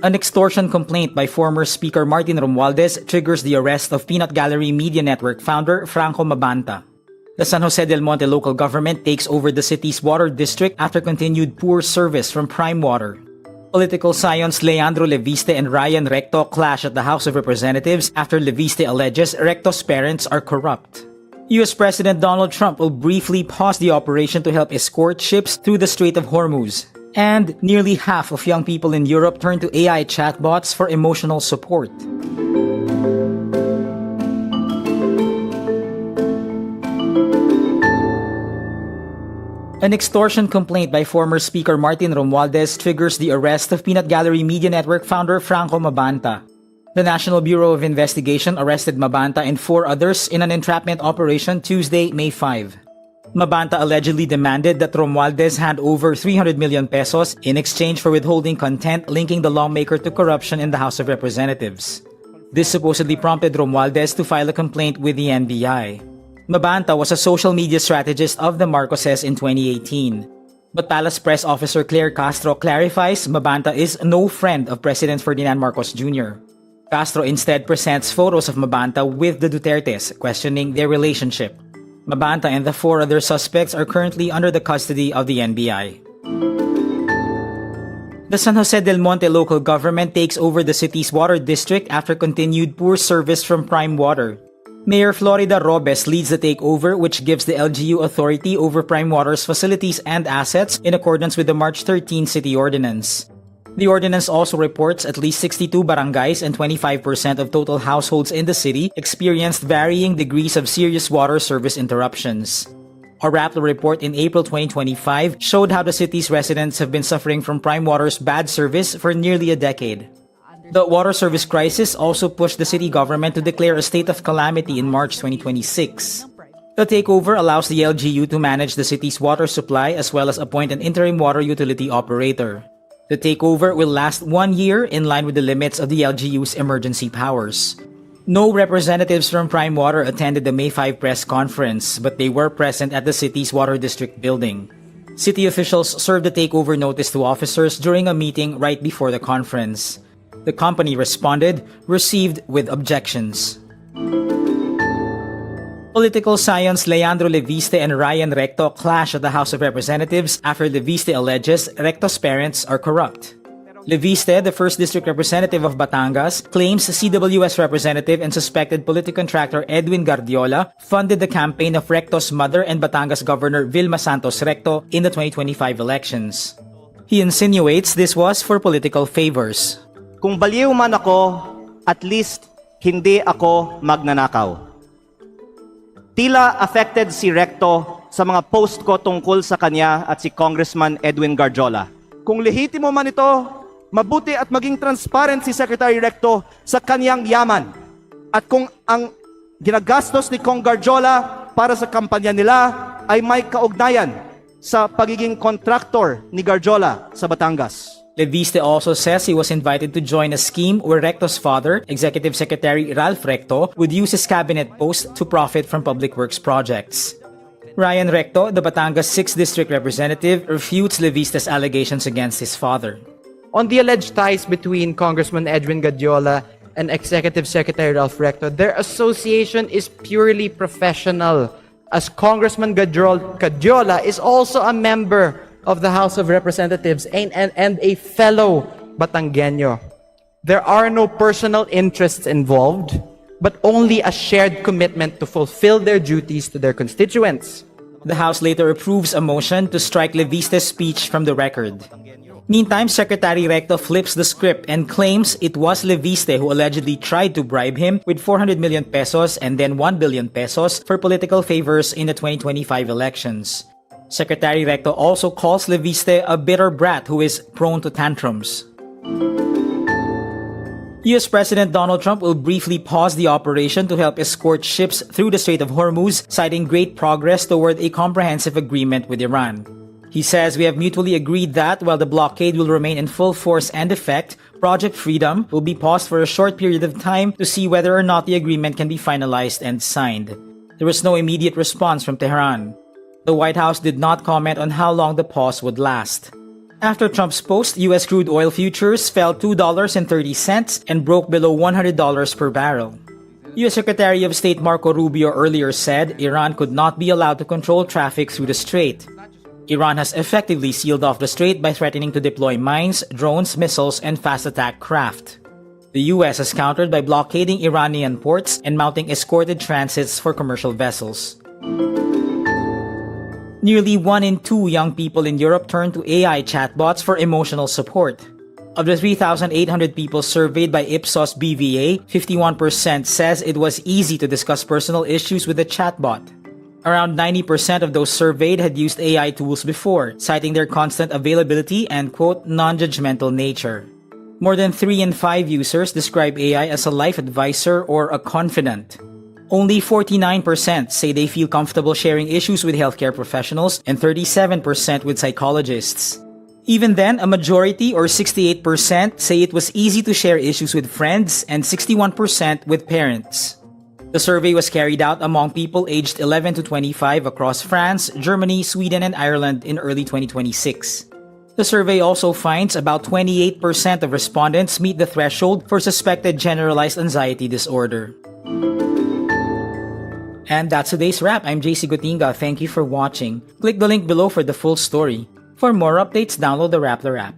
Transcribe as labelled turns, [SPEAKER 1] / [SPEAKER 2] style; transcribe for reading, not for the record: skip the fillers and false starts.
[SPEAKER 1] An extortion complaint by former Speaker Martin Romualdez triggers the arrest of Peanut Gallery Media Network founder Franco Mabanta. The San Jose del Monte local government takes over the city's water district after continued poor service from PrimeWater. Political scions Leandro Leviste and Ryan Recto clash at the House of Representatives after Leviste alleges Recto's parents are corrupt. U.S. President Donald Trump will briefly pause the operation to help escort ships through the Strait of Hormuz. And nearly half of young people in Europe turn to AI chatbots for emotional support. An extortion complaint by former Speaker Martin Romualdez triggers the arrest of Peanut Gallery Media Network founder Franco Mabanta. The National Bureau of Investigation arrested Mabanta and 4 others in an entrapment operation Tuesday, May 5. Mabanta allegedly demanded that Romualdez hand over 300 million pesos in exchange for withholding content linking the lawmaker to corruption in the House of Representatives. This supposedly prompted Romualdez to file a complaint with the NBI. Mabanta was a social media strategist of the Marcoses in 2018. But Palace Press Officer Claire Castro clarifies Mabanta is no friend of President Ferdinand Marcos Jr. Castro instead presents photos of Mabanta with the Dutertes, questioning their relationship. Mabanta and the 4 other suspects are currently under the custody of the NBI. The San Jose del Monte local government takes over the city's water district after continued poor service from PrimeWater. Mayor Florida Robes leads the takeover, which gives the LGU authority over PrimeWater's facilities and assets in accordance with the March 13 city ordinance. The ordinance also reports at least 62 barangays and 25% of total households in the city experienced varying degrees of serious water service interruptions. A wRap report in April 2025 showed how the city's residents have been suffering from PrimeWater's bad service for nearly a decade. The water service crisis also pushed the city government to declare a state of calamity in March 2026. The takeover allows the LGU to manage the city's water supply as well as appoint an interim water utility operator. The takeover will last 1 year in line with the limits of the LGU's emergency powers. No representatives from PrimeWater attended the May 5 press conference, but they were present at the city's water district building. City officials served the takeover notice to officers during a meeting right before the conference. The company responded, received with objections. Political scions Leandro Leviste and Ryan Recto clash at the House of Representatives after Leviste alleges Recto's parents are corrupt. Leviste, the 1st District Representative of Batangas, claims CWS representative and suspected political contractor Edwin Guardiola funded the campaign of Recto's mother and Batangas Governor Vilma Santos Recto in the 2025 elections. He insinuates this was for political favors.
[SPEAKER 2] Kung baliw man ako, at least hindi ako magnanakaw. Tila affected si Recto sa mga post ko tungkol sa kanya at si Congressman Edwin Guardiola. Kung lehitimo man ito, mabuti at maging transparent si Secretary Recto sa kanyang yaman. At kung ang ginagastos ni Cong Guardiola para sa kampanya nila ay may kaugnayan sa pagiging contractor ni Guardiola sa Batangas.
[SPEAKER 1] Leviste also says he was invited to join a scheme where Recto's father, Executive Secretary Ralph Recto, would use his cabinet post to profit from public works projects. Ryan Recto, the Batangas 6th District Representative, refutes Leviste's allegations against his father.
[SPEAKER 3] On the alleged ties between Congressman Edwin Guardiola and Executive Secretary Ralph Recto, their association is purely professional, as Congressman Guardiola is also a member of the House of Representatives and a fellow Batangueño. There are no personal interests involved, but only a shared commitment to fulfill their duties to their constituents.
[SPEAKER 1] The House later approves a motion to strike Leviste's speech from the record. Meantime, Secretary Recto flips the script and claims it was Leviste who allegedly tried to bribe him with 400 million pesos and then 1 billion pesos for political favors in the 2025 elections. Secretary Recto also calls Leviste a bitter brat who is prone to tantrums. U.S. President Donald Trump will briefly pause the operation to help escort ships through the Strait of Hormuz, citing great progress toward a comprehensive agreement with Iran. He says we have mutually agreed that while the blockade will remain in full force and effect, Project Freedom will be paused for a short period of time to see whether or not the agreement can be finalized and signed. There was no immediate response from Tehran. The White House did not comment on how long the pause would last. After Trump's post, U.S. crude oil futures fell $2.30 and broke below $100 per barrel. U.S. Secretary of State Marco Rubio earlier said Iran could not be allowed to control traffic through the strait. Iran has effectively sealed off the strait by threatening to deploy mines, drones, missiles, and fast attack craft. The U.S. has countered by blockading Iranian ports and mounting escorted transits for commercial vessels. Nearly 1 in 2 young people in Europe turn to AI chatbots for emotional support. Of the 3,800 people surveyed by Ipsos BVA, 51% says it was easy to discuss personal issues with a chatbot. Around 90% of those surveyed had used AI tools before, citing their constant availability and, quote, non-judgmental nature. More than 3 in 5 users describe AI as a life advisor or a confidant. Only 49% say they feel comfortable sharing issues with healthcare professionals and 37% with psychologists. Even then, a majority or 68% say it was easy to share issues with friends and 61% with parents. The survey was carried out among people aged 11 to 25 across France, Germany, Sweden, and Ireland in early 2026. The survey also finds about 28% of respondents meet the threshold for suspected generalized anxiety disorder. And that's today's wrap. I'm JC Gotinga. Thank you for watching. Click the link below for the full story. For more updates, download the wRap.